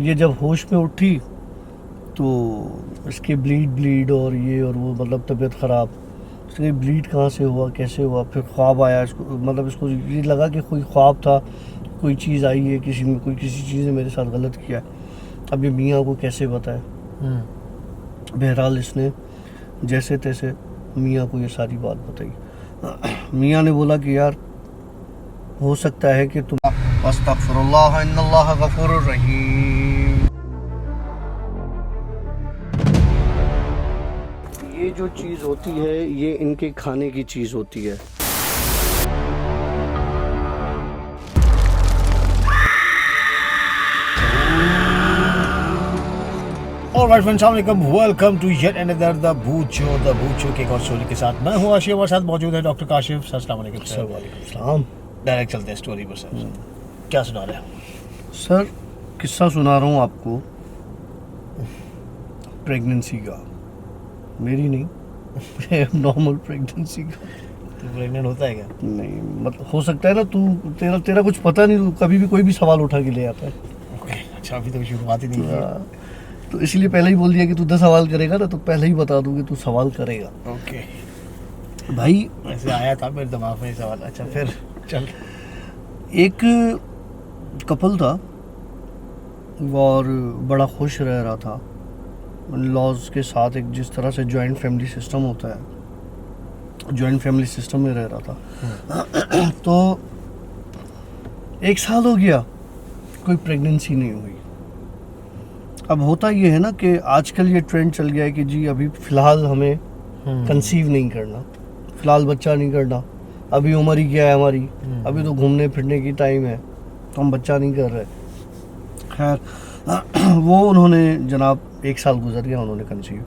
ये जब होश में उठी तो इसके ब्लीड और ये और वो, मतलब तबीयत ख़राब। इसके ब्लीड कहाँ से हुआ, कैसे हुआ, फिर ख्वाब आया इसको, मतलब इसको ये लगा कि कोई ख्वाब था, कोई चीज़ आई है, किसी चीज़ ने मेरे साथ गलत किया है। अब ये मियाँ को कैसे बताए। बहरहाल इसने जैसे तैसे मियाँ को ये सारी बात बताई। मियाँ ने बोला कि यार हो सकता है कि तुम अस्तगफिरुल्लाह इन्नल्लाह गफूरुर रहीम। ये जो चीज़ होती है ये इनके खाने की चीज़ होती है। ऑलराइट फ्रेंड्स, अस्सलाम वालेकुम, welcome to yet another the बूचो के एक और स्टोरी के साथ। मैं हूं आशिफ, हमारे साथ मौजूद है डॉक्टर काशिफ। सर अस्सलाम वालेकुम। सर वालेकुम सलाम। डायरेक्ट चलते हैं स्टोरी पर। सर क्या सुना रहे हैं? सर किस्सा सुना रहा हूँ आपको प्रेगनेंसी का, मेरी नहीं नॉर्मल प्रेगनेंसी का। तो प्रेग्नेंट होता है क्या? नहीं, मतलब हो सकता है ना, तेरा कुछ पता नहीं, तू कभी भी कोई भी सवाल उठा के ले आता है। ओके, अच्छा, अभी तो शुरुआत ही नहीं है। तो इसलिए पहले ही बोल दिया कि तू 10 सवाल करेगा ना, तो पहले ही बता दूँ कि तू सवाल करेगा। ओके भाई वैसे आया था मेरे दिमाग में ये सवाल। अच्छा फिर चल। एक कपल था और बड़ा खुश रह रहा था लॉज के साथ। एक जिस तरह से जॉइंट फैमिली सिस्टम होता है, जॉइंट फैमिली सिस्टम में रह रहा था। तो 1 साल हो गया, कोई प्रेगनेंसी नहीं हुई। अब होता ये है ना कि आजकल ये ट्रेंड चल गया है कि जी अभी फ़िलहाल हमें कंसीव नहीं करना, फ़िलहाल बच्चा नहीं करना, अभी उम्र ही क्या है हमारी, अभी तो घूमने फिरने की टाइम है, तो हम बच्चा नहीं कर रहे। खैर वो उन्होंने जनाब 1 साल गुजर गया, उन्होंने कंसीव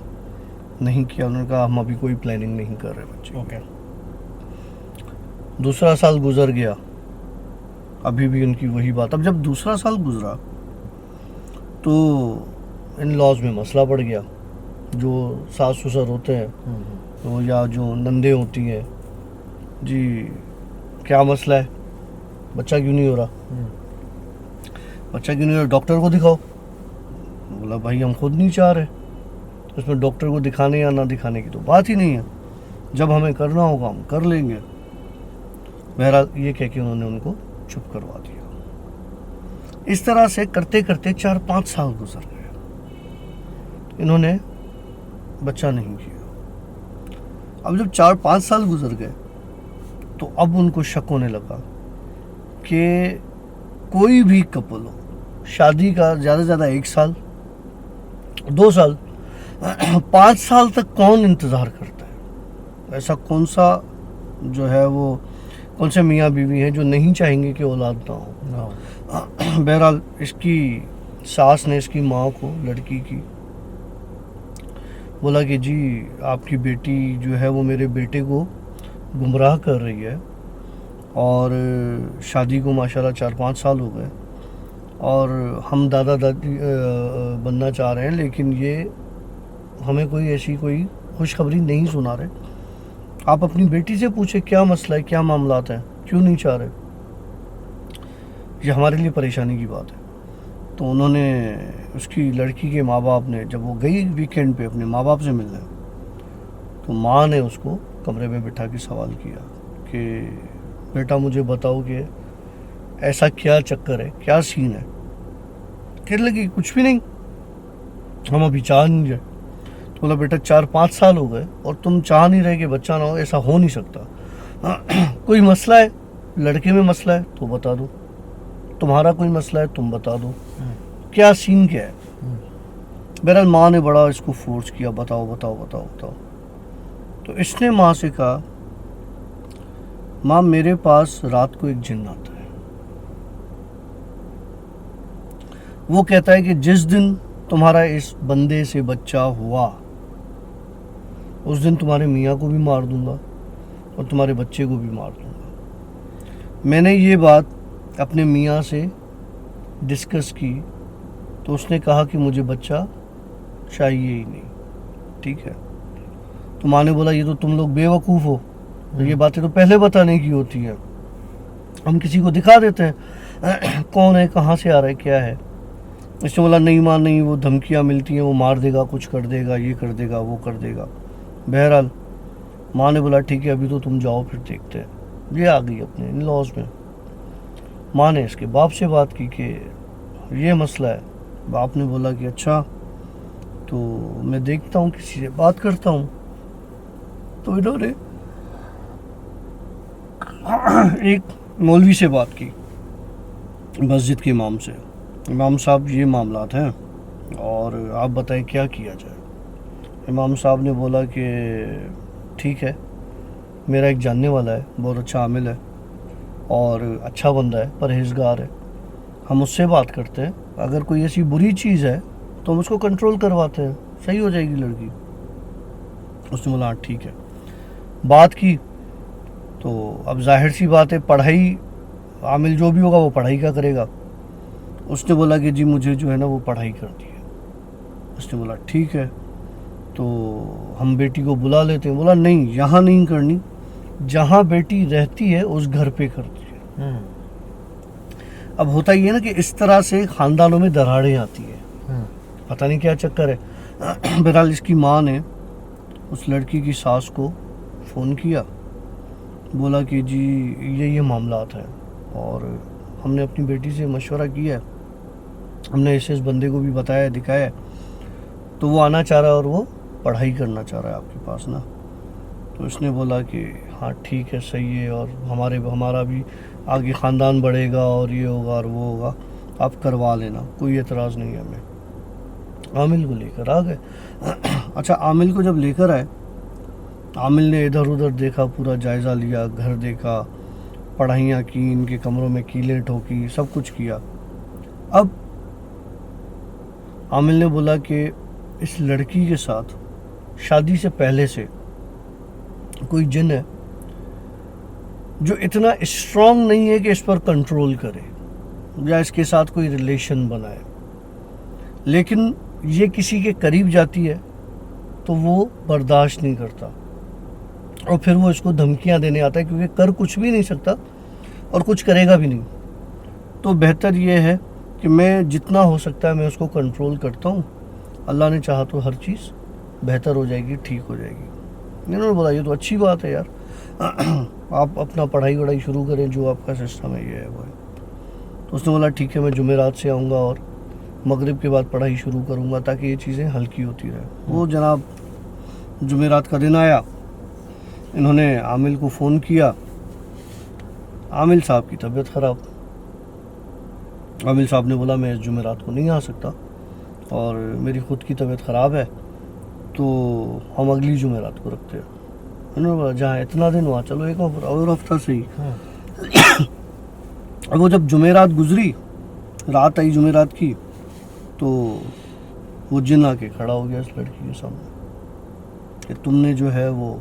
नहीं किया। उन्होंने कहा हम अभी कोई प्लानिंग नहीं कर रहे बच्चे। ओके। दूसरा साल गुजर गया, अभी भी उनकी वही बात। अब जब दूसरा साल गुजरा तो इन लॉज में मसला बढ़ गया। जो सास ससुर होते हैं तो या जो नंदे होती हैं, जी क्या मसला है, बच्चा क्यों नहीं हो रहा, बच्चा क्यों नहीं हो रहा, डॉक्टर को दिखाओ। बोला भाई हम खुद नहीं चाह रहे, उसमें डॉक्टर को दिखाने या ना दिखाने की तो बात ही नहीं है, जब हमें करना होगा हम कर लेंगे। बहरहाल ये कह के उन्होंने उनको चुप करवा दिया। इस तरह से करते करते 4-5 साल गुजर गए, इन्होंने बच्चा नहीं किया। अब जब 4-5 साल गुजर गए तो अब उनको शक होने लगा कि कोई भी कपल हो, शादी का ज़्यादा से ज़्यादा 1 साल 2 साल 5 साल तक कौन इंतज़ार करता है। ऐसा कौन सा जो है वो कौन से मियाँ बीवी हैं जो नहीं चाहेंगे कि औलाद ना हो। बहरहाल इसकी सास ने इसकी माँ को, लड़की की, बोला कि जी आपकी बेटी जो है वो मेरे बेटे को गुमराह कर रही है, और शादी को माशाल्लाह 4-5 साल हो गए, और हम दादा दादी बनना चाह रहे हैं, लेकिन ये हमें कोई ऐसी कोई खुशखबरी नहीं सुना रहे। आप अपनी बेटी से पूछे क्या मसला है, क्या मामलात हैं, क्यों नहीं चाह रहे, ये हमारे लिए परेशानी की बात है। तो उन्होंने, उसकी लड़की के माँ बाप ने, जब वो गई वीकेंड पे अपने माँ बाप से मिलने, तो माँ ने उसको कमरे में बिठा के सवाल किया कि बेटा मुझे बताओ कि ऐसा क्या चक्कर है, क्या सीन है। कहने लगी कुछ भी नहीं, हम अभी चाह नहीं रहे। तो बोला बेटा 4-5 साल हो गए और तुम चाह नहीं रहे कि बच्चा ना हो, ऐसा हो नहीं सकता। कोई मसला है, लड़के में मसला है तो बता दो, तुम्हारा कोई मसला है तुम बता दो, क्या सीन क्या है। बहरहाल माँ ने बड़ा इसको फोर्स किया, बताओ बताओ बताओ बताओ। तो इसने माँ से कहा माँ मेरे पास रात को एक जिन्न आता है, वो कहता है कि जिस दिन तुम्हारा इस बंदे से बच्चा हुआ उस दिन तुम्हारे मियाँ को भी मार दूंगा और तुम्हारे बच्चे को भी मार दूंगा। मैंने ये बात अपने मियाँ से डिस्कस की तो उसने कहा कि मुझे बच्चा चाहिए ही नहीं। ठीक है, तो माँ ने बोला ये तो तुम लोग बेवकूफ़ हो, तो ये बातें तो पहले बताने की होती हैं, हम किसी को दिखा देते हैं कौन है, कहाँ से आ रहा है, क्या है। इसने बोला नहीं माँ नहीं, वो धमकियाँ मिलती हैं, वो मार देगा, कुछ कर देगा, ये कर देगा, वो कर देगा। बहरहाल माँ ने बोला ठीक है अभी तो तुम जाओ, फिर देखते हैं। ये आ गई अपने इन लॉज में। माँ ने इसके बाप से बात की कि ये मसला है। बाप ने बोला कि अच्छा तो मैं देखता हूँ, किसी से बात करता हूँ। तो इन्होंने एक मौलवी से बात की, मस्जिद के इमाम से। इमाम साहब ये मामलात हैं और आप बताएं क्या किया जाए। इमाम साहब ने बोला कि ठीक है, मेरा एक जानने वाला है, बहुत अच्छा आमिल है और अच्छा बंदा है, परहेजगार है, हम उससे बात करते हैं, अगर कोई ऐसी बुरी चीज़ है तो हम उसको कंट्रोल करवाते हैं, सही हो जाएगी लड़की। उसने बोला हाँ ठीक है। बात की तो अब जाहिर सी बात है, पढ़ाई, आमिल जो भी होगा वो पढ़ाई का करेगा। उसने बोला कि जी मुझे जो है ना वो पढ़ाई करती है। उसने बोला ठीक है तो हम बेटी को बुला लेते हैं। बोला नहीं, यहाँ नहीं करनी, जहाँ बेटी रहती है उस घर पे करती है। अब होता ही है ना कि इस तरह से ख़ानदानों में दरारें आती है, पता नहीं क्या चक्कर है। बहरहाल इसकी माँ ने उस लड़की की सास को फ़ोन किया, बोला कि जी ये मामलात है और हमने अपनी बेटी से मशवरा किया है, हमने इस बंदे को भी बताया, दिखाया है, तो वो आना चाह रहा है और वो पढ़ाई करना चाह रहा है आपके पास ना। तो उसने बोला कि हाँ ठीक है, सही है, और हमारा भी आगे ख़ानदान बढ़ेगा और ये होगा और वो होगा, आप करवा लेना, कोई एतराज़ नहीं है हमें। आमिल को लेकर आ गए। अच्छा, आमिल को जब लेकर आए, आमिल ने इधर उधर देखा, पूरा जायज़ा लिया, घर देखा, पढ़ाइयाँ की, इनके कमरों में कीलें ठोकी, सब कुछ किया। अब आमिल ने बोला कि इस लड़की के साथ शादी से पहले से कोई जिन है जो इतना स्ट्रॉन्ग नहीं है कि इस पर कंट्रोल करे या इसके साथ कोई रिलेशन बनाए, लेकिन ये किसी के करीब जाती है तो वो बर्दाश्त नहीं करता और फिर वो इसको धमकियां देने आता है, क्योंकि कर कुछ भी नहीं सकता और कुछ करेगा भी नहीं। तो बेहतर ये है कि मैं जितना हो सकता है मैं उसको कंट्रोल करता हूँ, अल्लाह ने चाहा तो हर चीज़ बेहतर हो जाएगी, ठीक हो जाएगी। इन्होंने बोला ये तो अच्छी बात है यार, आप अपना पढ़ाई वढ़ाई शुरू करें, जो आपका सिस्टम है ये है वो है। तो उसने बोला ठीक है, मैं जुमेरात से आऊँगा और मगरिब के बाद पढ़ाई शुरू करूँगा ताकि ये चीज़ें हल्की होती रहे। वो जनाब जुमेरात का दिन आया, इन्होंने आमिल को फ़ोन किया। आमिल साहब की तबीयत ख़राब। आमिल साहब ने बोला मैं इस जुमेरात को नहीं आ सकता और मेरी ख़ुद की तबीयत ख़राब है, तो हम अगली जुमेरात को रखते हैं। उन्होंने बोला जहाँ इतना दिन हुआ, चलो एक और हफ्ता सही। अब वो जब जुमेरात गुजरी, रात आई जुमेरात की, तो वो जिन आके खड़ा हो गया इस लड़की के सामने कि तुमने जो है वो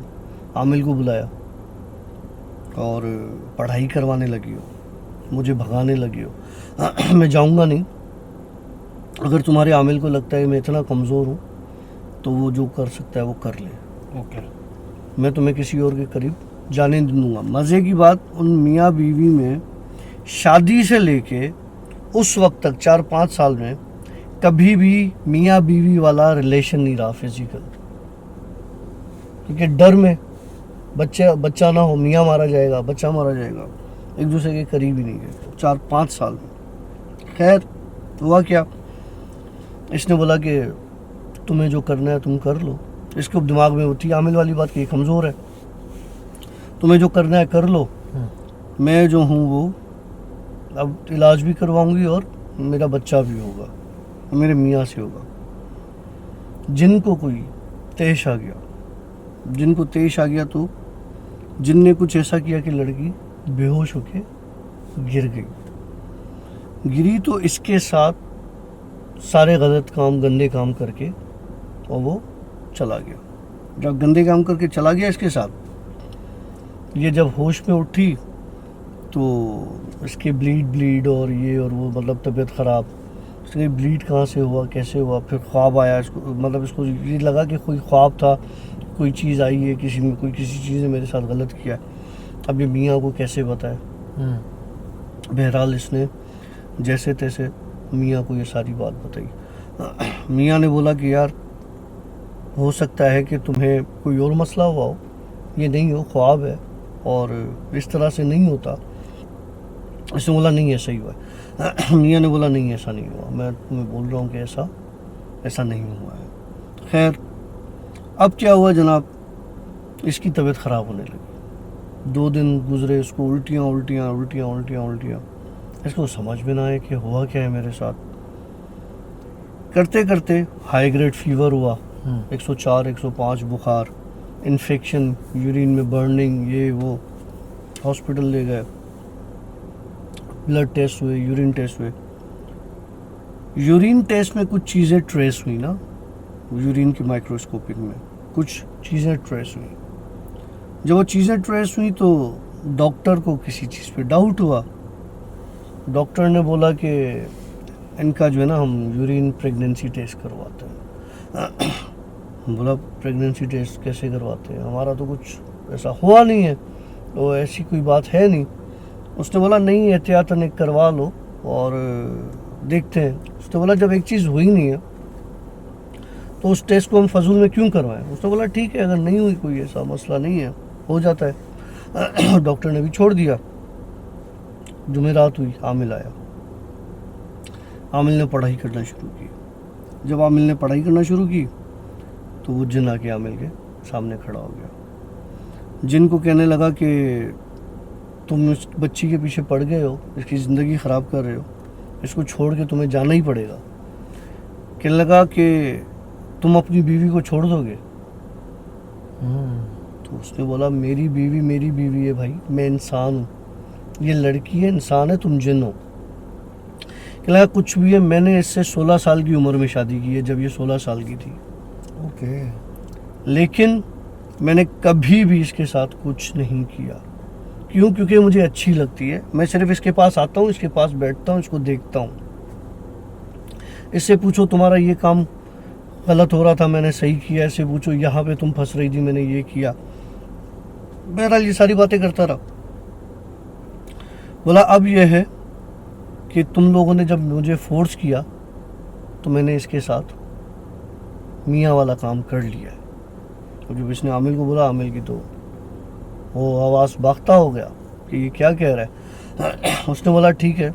आमिल को बुलाया और पढ़ाई करवाने लगी हो, मुझे भगाने लगी हो। मैं जाऊंगा नहीं, अगर तुम्हारे आमिल को लगता है मैं इतना कमज़ोर हूँ तो वो जो कर सकता है वो कर ले। ओके, मैं तुम्हें किसी और के करीब जाने नहीं दूंगा। मज़े की बात, उन मियाँ बीवी में शादी से लेके उस वक्त तक 4-5 साल में कभी भी मियाँ बीवी वाला रिलेशन नहीं रहा फिजिकल, क्योंकि डर में बच्चा ना हो, मियाँ मारा जाएगा, बच्चा मारा जाएगा, एक दूसरे के करीब ही नहीं गए 4-5 साल में। खैर हुआ क्या, इसने बोला कि तुम्हें जो करना है तुम कर लो। इसके दिमाग में होती आमिल वाली बात कि कमज़ोर है, तुम्हें जो करना है कर लो, मैं जो हूँ वो अब इलाज भी करवाऊंगी और मेरा बच्चा भी होगा, मेरे मियाँ से होगा। जिनको कोई तेश आ गया, जिनको तेश आ गया तो जिन ने कुछ ऐसा किया कि लड़की बेहोश होके गिर गई। गिरी तो इसके साथ सारे गलत काम, गंदे काम करके और वो चला गया। जब गंदे काम करके चला गया इसके साथ, ये जब होश में उठी तो इसके ब्लीड और ये और वो, मतलब तबीयत ख़राब। इसके ब्लीड कहाँ से हुआ, कैसे हुआ, फिर ख्वाब आया इसको, मतलब इसको ये लगा कि कोई ख्वाब था, कोई चीज़ आई है, किसी चीज़ ने मेरे साथ गलत किया। अब ये मियाँ को कैसे बताए। बहरहाल इसने जैसे तैसे मियाँ को ये सारी बात बताई। मियाँ ने बोला कि यार हो सकता है कि तुम्हें कोई और मसला हुआ हो, ये नहीं हो, ख्वाब है और इस तरह से नहीं होता। इसने बोला नहीं ऐसा ही हुआ है। मियाँ ने बोला नहीं ऐसा नहीं हुआ, मैं तुम्हें बोल रहा हूँ कि ऐसा नहीं हुआ है। खैर अब क्या हुआ जनाब, इसकी तबीयत ख़राब होने लगी। 2 दिन गुजरे, उसको उल्टियाँ। इसको समझ में ना आए कि हुआ क्या है मेरे साथ। करते करते हाई ग्रेड फीवर हुआ, 104 105 बुखार, इन्फेक्शन, यूरिन में बर्निंग, ये वो। हॉस्पिटल ले गए, ब्लड टेस्ट हुए, यूरिन टेस्ट हुए। यूरिन टेस्ट में कुछ चीज़ें ट्रेस हुई ना, यूरिन की माइक्रोस्कोपिक में कुछ चीज़ें ट्रेस हुई। जब वो चीज़ें ट्रेस हुई तो डॉक्टर को किसी चीज़ पे डाउट हुआ। डॉक्टर ने बोला कि इनका जो है ना, हम यूरिन प्रेगनेंसी टेस्ट करवाते हैं। बोला प्रेगनेंसी टेस्ट कैसे करवाते हैं, हमारा तो कुछ ऐसा हुआ नहीं है, तो ऐसी कोई बात है नहीं। उसने बोला नहीं, एहतियातन एक करवा लो और देखते हैं। उसने बोला जब एक चीज़ हुई नहीं है तो उस टेस्ट को हम फजूल में क्यों करवाएं। उसने बोला ठीक है, अगर नहीं हुई, कोई ऐसा मसला नहीं है, हो जाता है। डॉक्टर ने भी छोड़ दिया। जुमेरात हुई, आमिल आया। आमिल ने पढ़ाई करना शुरू की। जब आमिल ने पढ़ाई करना शुरू की तो वो जिन आके आमिल के सामने खड़ा हो गया। जिन को कहने लगा कि तुम इस बच्ची के पीछे पड़ गए हो, इसकी ज़िंदगी ख़राब कर रहे हो, इसको छोड़ के तुम्हें जाना ही पड़ेगा। कहने लगा कि तुम अपनी बीवी को छोड़ दोगे। तो उसने बोला मेरी बीवी है भाई, मैं इंसान हूँ, ये लड़की है, इंसान है, तुम जिन हो। कहने लगा कुछ भी है, मैंने इससे 16 साल की उम्र में शादी की है, जब ये 16 साल की थी। ओके। लेकिन मैंने कभी भी इसके साथ कुछ नहीं किया। क्यों? क्योंकि मुझे अच्छी लगती है। मैं सिर्फ इसके पास आता हूँ, इसके पास बैठता हूँ, इसको देखता हूँ। इससे पूछो तुम्हारा ये काम गलत हो रहा था, मैंने सही किया। इससे पूछो यहाँ पे तुम फंस रही थी, मैंने ये किया। बहरहाल ये सारी बातें करता रहा। बोला अब यह है कि तुम लोगों ने जब मुझे फोर्स किया तो मैंने इसके साथ मियाँ वाला काम कर लिया है। तो जब इसने आमिल को बोला, आमिल की तो वो आवाज़ बाख्ता हो गया कि ये क्या कह रहा है। उसने बोला ठीक है,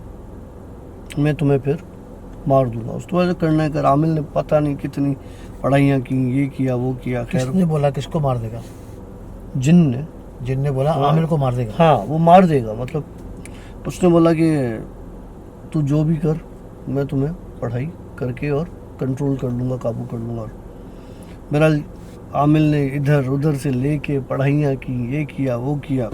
मैं तुम्हें फिर मार दूंगा। उसके बाद करना है कर। आमिल ने पता नहीं कितनी पढ़ाइयाँ की, ये किया वो किया। खैर किसने बोला किसको मार देगा? जिन ने बोला हाँ। आमिर को मार देगा। हाँ, वो मार देगा। मतलब उसने बोला कि तू जो भी कर, मैं तुम्हें पढ़ाई करके और कंट्रोल कर लूँगा, काबू कर लूँगा। बहरहाल आमिल ने इधर उधर से लेके पढ़ाइयाँ की, ये किया वो किया,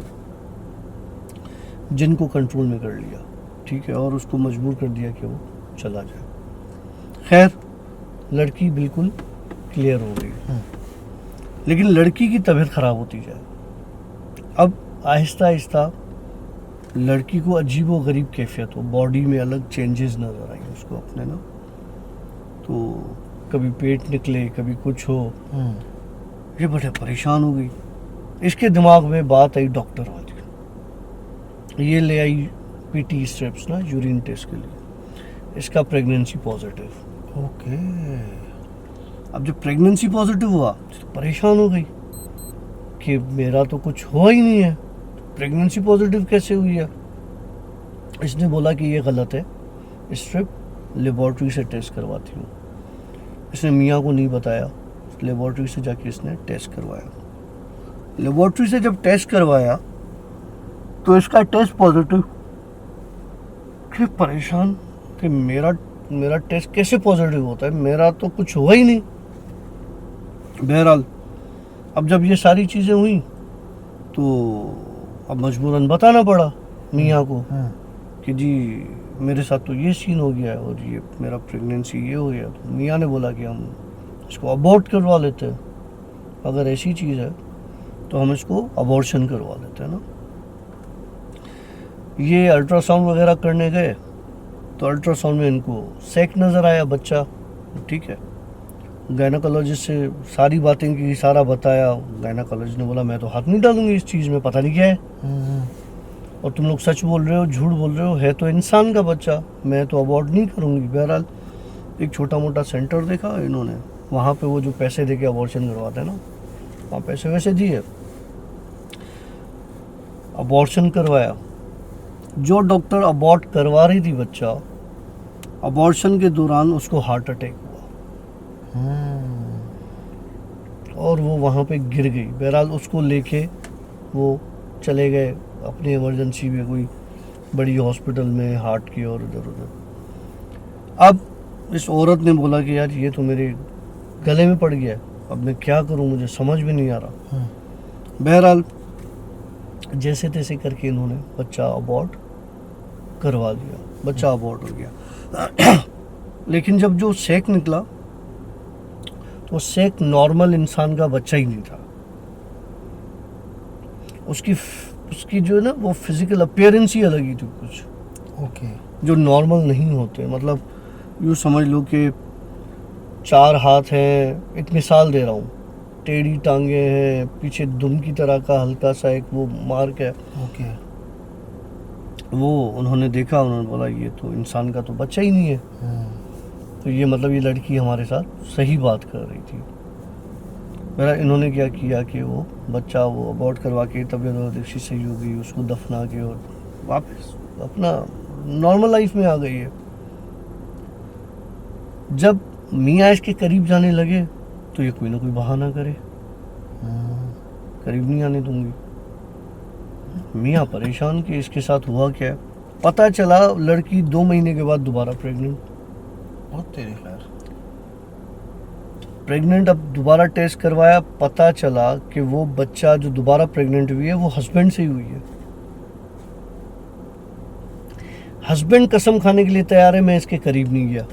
जिन को कंट्रोल में कर लिया, ठीक है, और उसको मजबूर कर दिया कि वो चला जाए। खैर लड़की बिल्कुल क्लियर हो गई, लेकिन लड़की की तबीयत ख़राब होती जाए। अब आहिस्ता आहिस्ता लड़की को अजीब व गरीब कैफियत हो, बॉडी में अलग चेंजेस नज़र आई उसको अपने ना। तो कभी पेट निकले, कभी कुछ हो। ये बड़े परेशान हो गई। इसके दिमाग में बात आई डॉक्टर वाली। ये ले आई पीटी स्ट्रिप्स ना, यूरिन टेस्ट के लिए। इसका प्रेगनेंसी पॉजिटिव। ओके। अब जब प्रेगनेंसी पॉजिटिव हुआ तो परेशान हो गई कि मेरा तो कुछ हुआ ही नहीं है, प्रेगनेंसी पॉजिटिव कैसे हुई है। इसने बोला कि ये गलत है, स्ट्रिप लेबॉर्ट्री से टेस्ट करवाती हूँ। इसने मियाँ को नहीं बताया, लेबॉर्ट्री से जाके इसने टेस्ट करवाया। लेबॉर्ट्री से जब टेस्ट करवाया तो इसका टेस्ट पॉजिटिव। फिर परेशान कि मेरा टेस्ट कैसे पॉजिटिव होता है, मेरा तो कुछ हुआ ही नहीं। बहरहाल अब जब ये सारी चीज़ें हुई तो अब मजबूरन बताना पड़ा मियाँ को कि जी मेरे साथ तो ये सीन हो गया है और ये मेरा प्रेगनेंसी ये हो गया। तो मियाँ ने बोला कि हम इसको अबॉर्ट करवा लेते हैं, अगर ऐसी चीज़ है तो हम इसको अबॉर्शन करवा लेते हैं ना। ये अल्ट्रासाउंड वगैरह करने गए तो अल्ट्रासाउंड में इनको सेक नज़र आया, बच्चा, ठीक है। गायनाकोलॉजिस्ट से सारी बातें की, सारा बताया। गायनाकोलॉजिस्ट ने बोला मैं तो हाथ नहीं डालूंगी इस चीज़ में, पता नहीं क्या है। और तुम लोग सच बोल रहे हो, झूठ बोल रहे हो, है तो इंसान का बच्चा, मैं तो अबॉर्ट नहीं करूँगी। बहरहाल एक छोटा मोटा सेंटर देखा इन्होंने, वहाँ पे वो जो पैसे दे के अबॉर्शन करवाते हैं ना, वहाँ पैसे वैसे दिए, अबॉर्शन करवाया। जो डॉक्टर अबॉर्ट करवा रही थी बच्चा, अबॉर्शन के दौरान उसको हार्ट अटैक हुआ और वो वहाँ पे गिर गई। बहरहाल उसको लेके वो चले गए अपनी इमरजेंसी में कोई बड़ी हॉस्पिटल में हार्ट की, और इधर उधर। अब इस औरत ने बोला कि यार ये तो मेरे गले में पड़ गया है, अब मैं क्या करूं, मुझे समझ में नहीं आ रहा। बहरहाल जैसे तैसे करके इन्होंने बच्चा अबॉर्ट करवा लिया, बच्चा अबॉर्ट हो गया। लेकिन जब जो सेक निकला तो सेक नॉर्मल इंसान का बच्चा ही नहीं था। उसकी जो है ना वो फिजिकल अपीयरेंस ही अलग ही थी कुछ, ओके, जो नॉर्मल नहीं होते। मतलब यूँ समझ लो कि 4 हाथ हैं, एक मिसाल दे रहा हूँ, टेढ़ी टांगे हैं, पीछे दुम की तरह का हल्का सा एक वो मार्क है। ओके, वो उन्होंने देखा, उन्होंने बोला ये तो इंसान का तो बच्चा ही नहीं है। तो ये मतलब ये लड़की हमारे साथ सही बात कर रही थी। मेरा इन्होंने क्या किया कि वो बच्चा वो अबॉर्ट करवा के तबीयत वबीयत उसकी सही हो गई, उसको दफना के और वापस अपना नॉर्मल लाइफ में आ गई है। जब मियाँ इसके करीब जाने लगे तो ये कोई ना कोई बहाना करे, करीब नहीं आने दूंगी। मियाँ परेशान कि इसके साथ हुआ क्या है। पता चला लड़की 2 महीने के बाद दोबारा प्रेग्नेंट। बहुत तेरे खैर। प्रेग्नेंट, अब दोबारा टेस्ट करवाया, पता चला कि वो बच्चा जो दोबारा प्रेग्नेंट हुई है वो हस्बैंड से ही हुई है। हस्बैंड कसम खाने के लिए तैयार है मैं इसके करीब नहीं गया।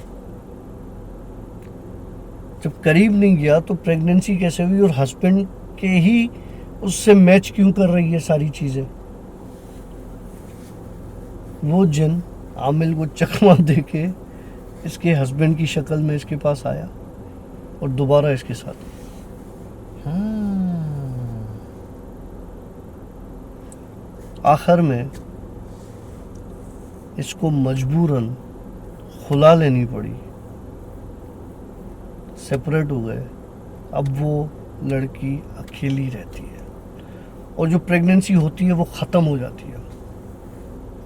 जब करीब नहीं गया तो प्रेगनेंसी कैसे हुई, और हस्बैंड के ही उससे मैच क्यों कर रही है सारी चीजें। वो जिन आमिल को चकमा देके इसके हस्बैंड की शक्ल में इसके पास आया और दोबारा इसके साथ। आखिर में इसको मजबूरन खुला लेनी पड़ी, सेपरेट हो गए। अब वो लड़की अकेली रहती है और जो प्रेगनेंसी होती है वो ख़त्म हो जाती है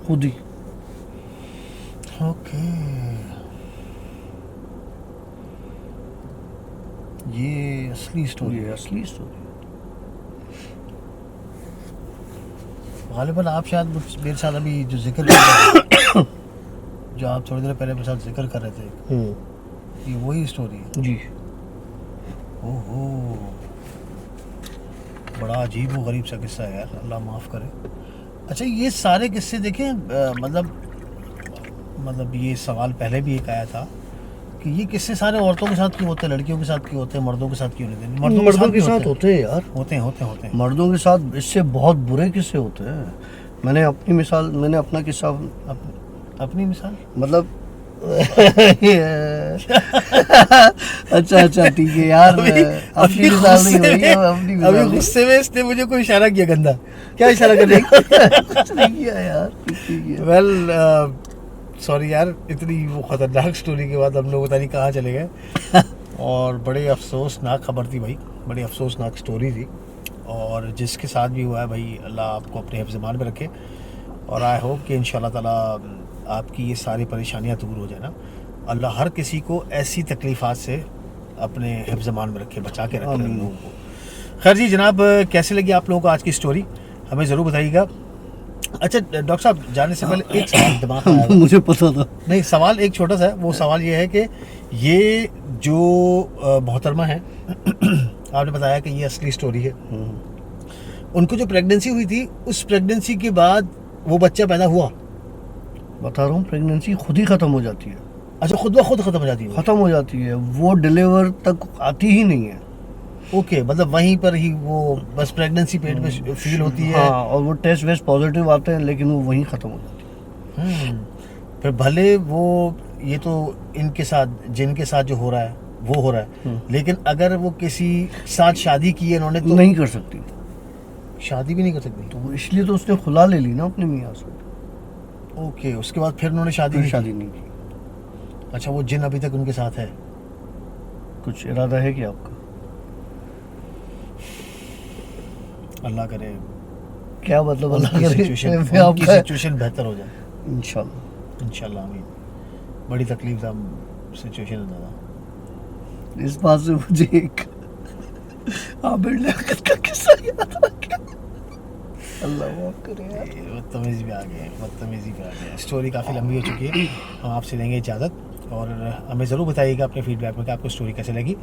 खुद ही। ओके, ये असली स्टोरी है। असली स्टोरी। गालिबन आप शायद मेरे साथ अभी जो जिक्र कर रहे थे, जो आप थोड़ी देर पहले मेरे साथ जिक्र कर रहे थे, ये वही स्टोरी है जी। ओहो, बड़ा अजीब व गरीब सा किस्सा है यार, अल्लाह माफ़ करे। अच्छा, ये सारे किस्से देखें, मतलब ये सवाल पहले भी एक आया था कि ये किस्से सारे औरतों के साथ क्यों होते हैं, लड़कियों के साथ क्यों होते हैं, मर्दों के साथ क्यों नहीं होते? मर्दों के साथ होते हैं यार, होते हैं। मर्दों के साथ इससे बहुत बुरे किस्से होते हैं। मैंने अपना किस्सा अपनी मिसाल मतलब अच्छा ठीक है यार, अपनी मिसाल नहीं होगी, अपनी मिसाल अभी गुस्से में इसने मुझे कोई इशारा किया गंदा। क्या इशारा करने? कुछ नहीं किया यार, कुछ नहीं किया। वेल सॉरी यार, इतनी वो खतरनाक स्टोरी के बाद हम लोग पता नहीं कहाँ चले गए। और बड़े अफसोसनाक खबर थी भाई, बड़ी अफसोसनाक स्टोरी थी। और जिसके साथ भी हुआ है भाई, अल्लाह आपको अपने हिफ्ज़-ए-मान में रखे। और आई होप कि इंशाल्लाह ताला आपकी ये सारी परेशानियां दूर हो जाए ना। अल्लाह हर किसी को ऐसी तकलीफ़ात से अपने हिफ्ज़-ए-मान में रखे, बचा के रखे लोगों को। खैर जी जनाब, कैसे लगी आप लोगों को आज की स्टोरी, हमें ज़रूर बताइएगा। अच्छा डॉक्टर साहब, जाने से पहले एक सवाल दिमाग में आया। मुझे पता था। नहीं, सवाल एक छोटा सा है। वो सवाल ये है कि ये जो मोहतरमा है, आपने बताया कि ये असली स्टोरी है, उनको जो प्रेगनेंसी हुई थी, उस प्रेगनेंसी के बाद वो बच्चा पैदा हुआ? बता रहा हूँ, प्रेगनेंसी खुद ही ख़त्म हो जाती है। अच्छा, खुद ब खुद ख़त्म हो जाती है? ख़त्म हो जाती है, वो डिलीवर तक आती ही नहीं है। ओके, मतलब वहीं पर ही वो बस प्रेगनेंसी पेट में फील होती है। हाँ, और वो टेस्ट वेस्ट पॉजिटिव आते हैं, लेकिन वो वहीं ख़त्म हो जाती है। फिर भले वो ये तो इनके साथ, जिनके साथ जो हो रहा है वो हो रहा है, लेकिन अगर वो किसी साथ शादी की है इन्होंने तो नहीं कर सकती, शादी भी नहीं कर सकती? तो वो इसलिए तो उसने खुला ले ली ना अपने मियाँ से, ओके, उसके बाद फिर उन्होंने शादी फिर नहीं शादी की? नहीं की। अच्छा, वो जिन अभी तक उनके साथ है? कुछ इरादा है क्या आपका? अल्लाह करे क्या मतलब अल्लाह उनकी करे? सिचुएशन मैं आपका सिचुएशन बेहतर हो जाए इंशाल्लाह। इंशाल्लाह, आमीन। बड़ी तकलीफ था सिचुएशन है दादा। इस बात से मुझे एक आमिर लियाकत का किस्सा याद आ गया। अल्लाह माफ करे यार। बदतमीजी पे आ गए, बदतमीजी पे आ गए। स्टोरी काफ़ी लंबी हो चुकी है, हम आपसे लेंगे इजाज़त। और हमें ज़रूर बताइएगा अपने फीडबैक में कि आपको स्टोरी कैसे लगी।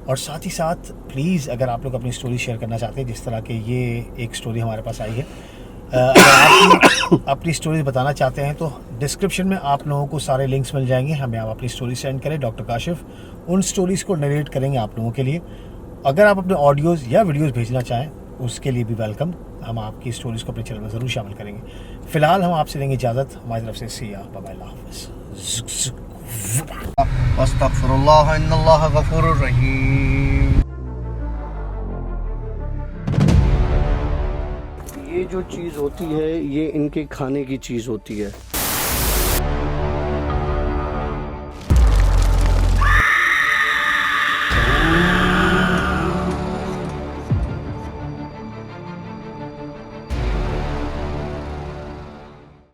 और साथ ही साथ प्लीज़, अगर आप लोग अपनी स्टोरी शेयर करना चाहते हैं, जिस तरह के ये एक स्टोरी हमारे पास आई है, अगर आप अपनी स्टोरी बताना चाहते हैं तो डिस्क्रिप्शन में आप लोगों को सारे लिंक्स मिल जाएंगे। हमें आप अपनी स्टोरी सेंड करें, डॉक्टर काशिफ उन स्टोरीज़ को नरेट करेंगे आप लोगों के लिए। अगर आप अपने ऑडियोज़ या वीडियोज़ भेजना चाहें, उसके लिए भी वेलकम। हम आपकी स्टोरीज़ को अपने चैनल में ज़रूर शामिल करेंगे। फ़िलहाल हम आपसे लेंगे इजाज़त। हमारी तरफ से सी या बाय, अल्लाह हाफ़िज़। अस्तगफिरुल्लाह इन्नल्लाह गफूरुर रहीम। ये जो चीज़ होती है, ये इनके खाने की चीज़ होती है।